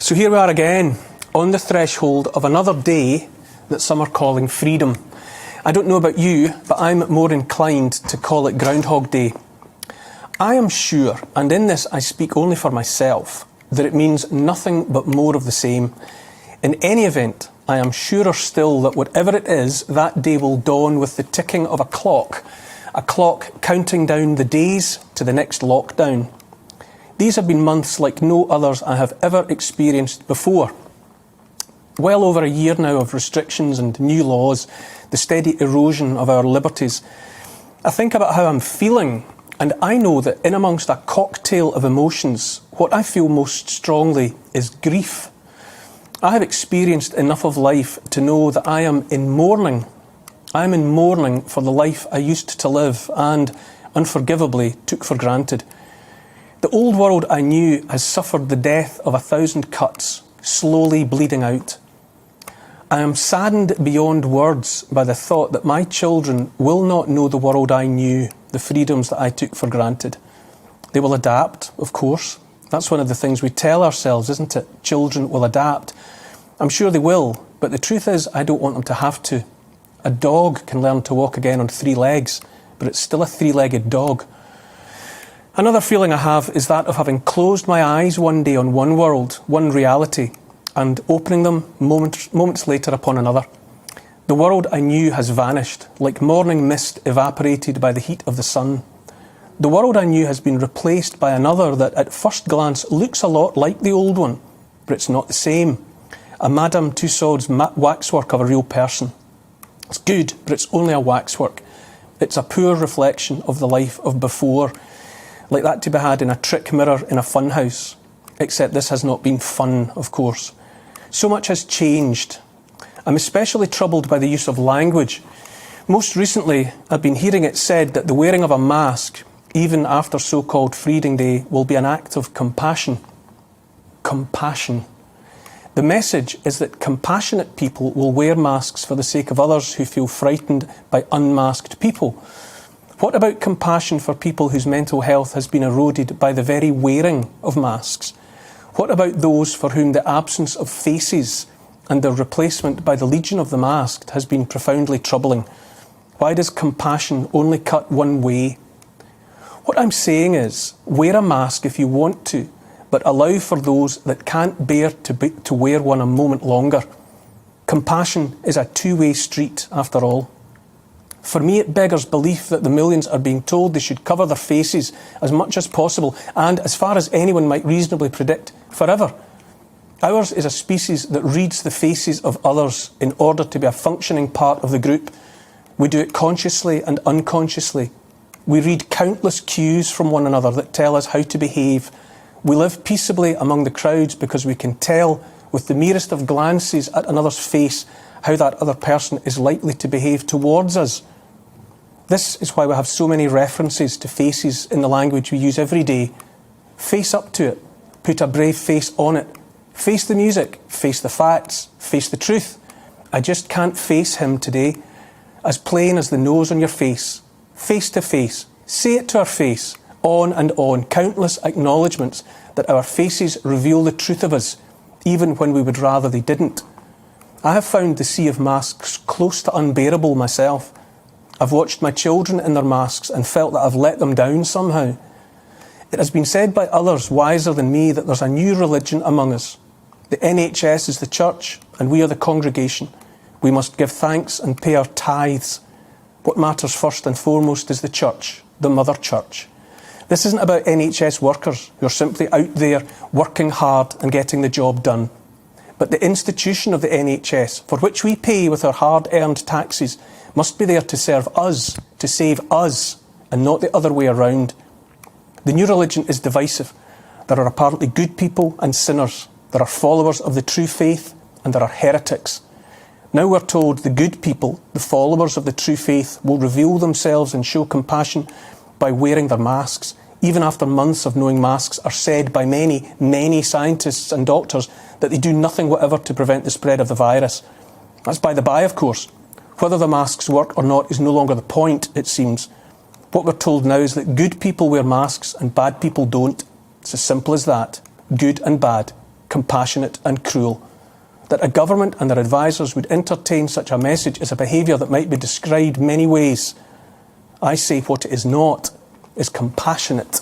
So here we are again, on the threshold of another day that some are calling freedom. I don't know about you, but I'm more inclined to call it Ground Hog Day. I am sure, and in this I speak only for myself, that it means nothing but more of the same. In any event, I am surer still that whatever it is, that day will dawn with the ticking of a clock counting down the days to the next lockdown. These have been months like no others I have ever experienced before. Well over a year now of restrictions and new laws, the steady erosion of our liberties. I think about how I'm feeling, and I know that in amongst a cocktail of emotions, what I feel most strongly is grief. I have experienced enough of life to know that I am in mourning. I am in mourning for the life I used to live and, unforgivably, took for granted. The old world I knew has suffered the death of 1,000 cuts, slowly bleeding out. I am saddened beyond words by the thought that my children will not know the world I knew, the freedoms that I took for granted. They will adapt, of course. That's one of the things we tell ourselves, isn't it? Children will adapt. I'm sure they will, but the truth is I don't want them to have to. A dog can learn to walk again on 3 legs, but it's still a 3-legged dog. Another feeling I have is that of having closed my eyes one day on one world, one reality, and opening them moments later upon another. The world I knew has vanished, like morning mist evaporated by the heat of the sun. The world I knew has been replaced by another that at first glance looks a lot like the old one, but it's not the same. A Madame Tussauds waxwork of a real person. It's good, but it's only a waxwork. It's a poor reflection of the life of before, like that to be had in a trick mirror in a fun house. Except this has not been fun, of course. So much has changed. I'm especially troubled by the use of language. Most recently, I've been hearing it said that the wearing of a mask, even after so-called Freedom Day, will be an act of compassion. Compassion. The message is that compassionate people will wear masks for the sake of others who feel frightened by unmasked people. What about compassion for people whose mental health has been eroded by the very wearing of masks? What about those for whom the absence of faces and their replacement by the legion of the masked has been profoundly troubling? Why does compassion only cut one way? What I'm saying is, wear a mask if you want to, but allow for those that can't bear to wear one a moment longer. Compassion is a two-way street, after all. For me, it beggars belief that the millions are being told they should cover their faces as much as possible and, as far as anyone might reasonably predict, forever. Ours is a species that reads the faces of others in order to be a functioning part of the group. We do it consciously and unconsciously. We read countless cues from one another that tell us how to behave. We live peaceably among the crowds because we can tell with the merest of glances at another's face how that other person is likely to behave towards us. This is why we have so many references to faces in the language we use every day. Face up to it. Put a brave face on it. Face the music. Face the facts. Face the truth. I just can't face him today. As plain as the nose on your face. Face to face. Say it to our face. On and on. Countless acknowledgements that our faces reveal the truth of us, even when we would rather they didn't. I have found the sea of masks close to unbearable myself. I've watched my children in their masks and felt that I've let them down somehow. It has been said by others wiser than me that there's a new religion among us. The NHS is the church and we are the congregation. We must give thanks and pay our tithes. What matters first and foremost is the church, the mother church. This isn't about NHS workers who are simply out there working hard and getting the job done. But the institution of the NHS, for which we pay with our hard-earned taxes, must be there to serve us, to save us, and not the other way around. The new religion is divisive. There are apparently good people and sinners. There are followers of the true faith, and there are heretics. Now we're told the good people, the followers of the true faith, will reveal themselves and show compassion by wearing their masks, even after months of knowing masks are said by many scientists and doctors that they do nothing whatever to prevent the spread of the virus. That's by the by, of course. Whether the masks work or not is no longer the point, it seems. What we're told now is that good people wear masks and bad people don't. It's as simple as that. Good and bad. compassionate and cruel. That a government and their advisers would entertain such a message is a behaviour that might be described many ways. I say what it is not is compassionate